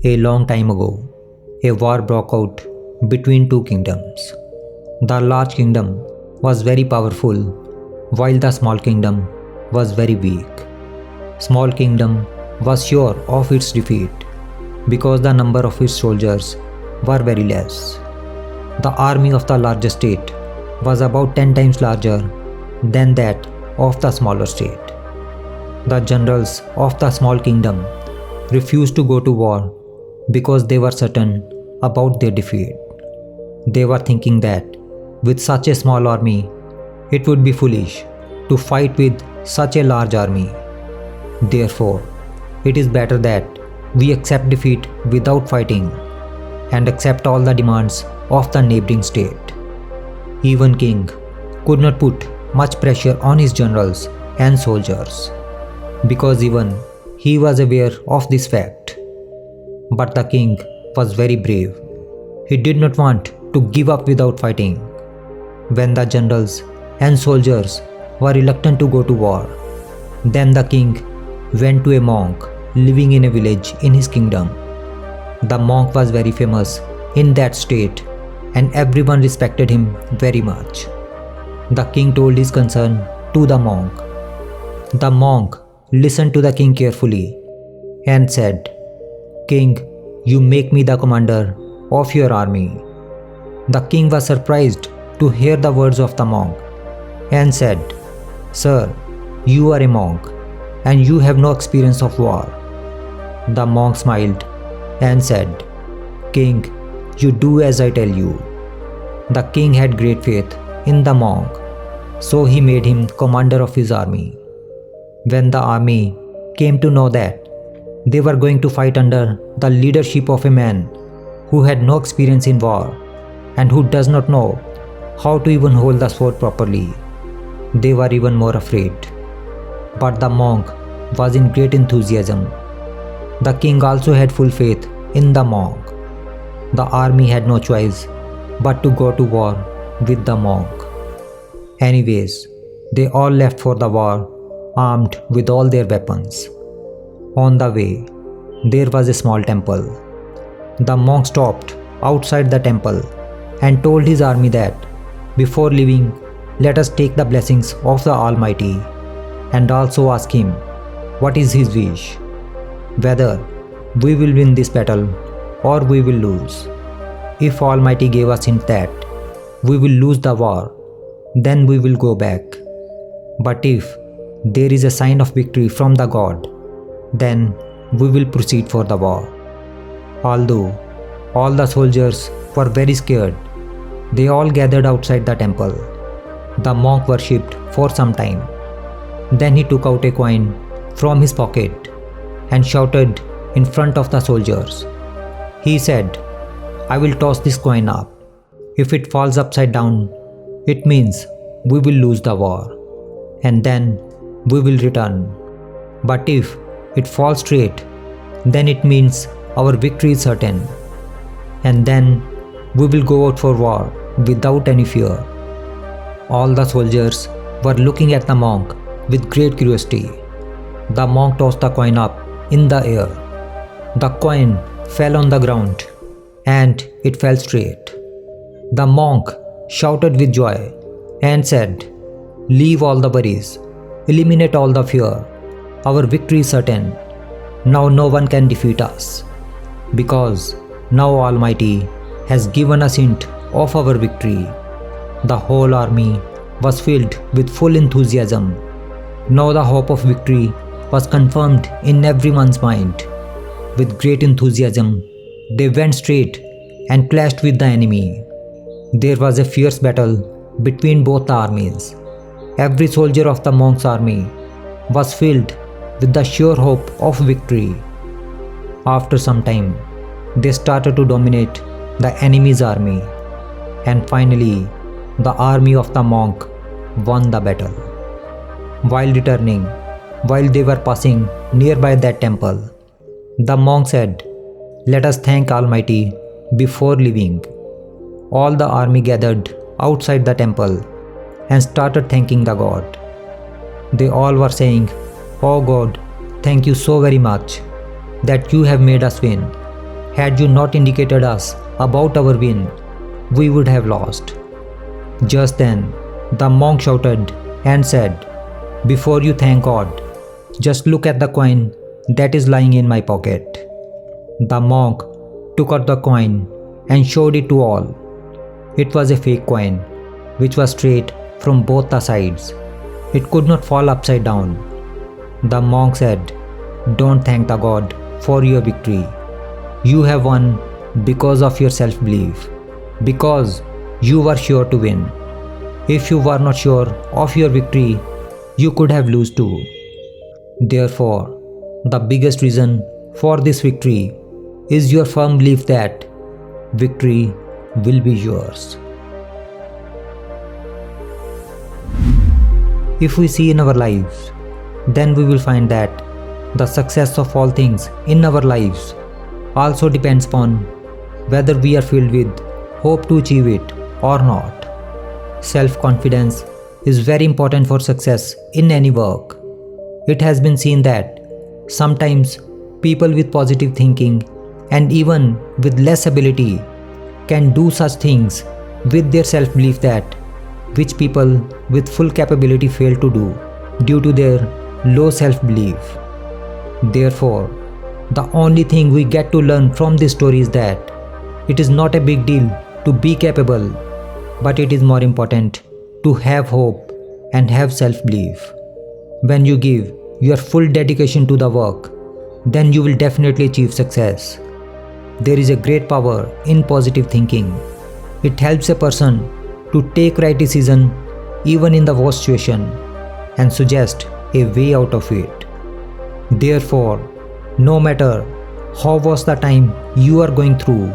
A long time ago, a war broke out between two kingdoms. The large kingdom was very powerful, while the small kingdom was very weak. Small kingdom was sure of its defeat because the number of its soldiers were very less. The army of the larger state was about 10 times larger than that of the smaller state. The generals of the small kingdom refused to go to war because they were certain about their defeat. They were thinking that with such a small army, it would be foolish to fight with such a large army. Therefore, it is better that we accept defeat without fighting and accept all the demands of the neighboring state. Even king could not put much pressure on his generals and soldiers because even he was aware of this fact. But the king was very brave. He did not want to give up without fighting. When the generals and soldiers were reluctant to go to war, then the king went to a monk living in a village in his kingdom. The monk was very famous in that state and everyone respected him very much. The king told his concern to the monk. The monk listened to the king carefully and said, "King, you make me the commander of your army." The king was surprised to hear the words of the monk and said, "Sir, you are a monk and you have no experience of war." The monk smiled and said, "King, you do as I tell you." The king had great faith in the monk, so he made him commander of his army. When the army came to know that they were going to fight under the leadership of a man who had no experience in war and who does not know how to even hold the sword properly, they were even more afraid. But the monk was in great enthusiasm. The king also had full faith in the monk. The army had no choice but to go to war with the monk. Anyways, they all left for the war armed with all their weapons. On the way, there was a small temple. The monk stopped outside the temple and told his army that before leaving, let us take the blessings of the Almighty and also ask him what is his wish, whether we will win this battle or we will lose. If Almighty gave us hint that we will lose the war, then we will go back. But if there is a sign of victory from the God, then we will proceed for the war. Although all the soldiers were very scared, they all gathered outside the temple. The monk worshipped for some time. Then he took out a coin from his pocket and shouted in front of the soldiers. He said, "I will toss this coin up. If it falls upside down, it means we will lose the war, and then we will return. But if it falls straight, then it means our victory is certain, and then we will go out for war without any fear." All the soldiers were looking at the monk with great curiosity. The monk tossed the coin up in the air. The coin fell on the ground and it fell straight. The monk shouted with joy and said, "Leave all the worries, eliminate all the fear. Our victory is certain. Now no one can defeat us, because now Almighty has given us hint of our victory." The whole army was filled with full enthusiasm. Now the hope of victory was confirmed in everyone's mind. With great enthusiasm, they went straight and clashed with the enemy. There was a fierce battle between both the armies. Every soldier of the monk's army was filled with the sure hope of victory. After some time, they started to dominate the enemy's army, and finally, the army of the monk won the battle. While they were passing nearby that temple, the monk said, "Let us thank Almighty before leaving." All the army gathered outside the temple and started thanking the God. They all were saying, "Oh God, thank you so very much that you have made us win. Had you not indicated us about our win, we would have lost. Just then, the monk shouted and said, "Before you thank God, just look at the coin that is lying in my pocket." The monk took out the coin and showed it to all. It was a fake coin, which was straight from both the sides. It could not fall upside down. The monk said, "Don't thank the God for your victory. You have won because of your self-belief, because you were sure to win. If you were not sure of your victory, you could have lost too." Therefore, the biggest reason for this victory is your firm belief that victory will be yours. If we see in our lives, then we will find that the success of all things in our lives also depends upon whether we are filled with hope to achieve it or not. Self-confidence is very important for success in any work. It has been seen that sometimes people with positive thinking and even with less ability can do such things with their self-belief that which people with full capability fail to do due to their low self-belief. Therefore, the only thing we get to learn from this story is that it is not a big deal to be capable, but it is more important to have hope and have self-belief. When you give your full dedication to the work, then you will definitely achieve success. There is a great power in positive thinking. It helps a person to take right decision even in the worst situation and suggest a way out of it. Therefore, no matter how was the time you are going through,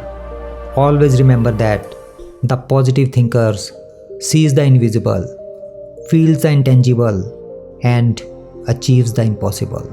always remember that the positive thinkers sees the invisible, feels the intangible, and achieves the impossible.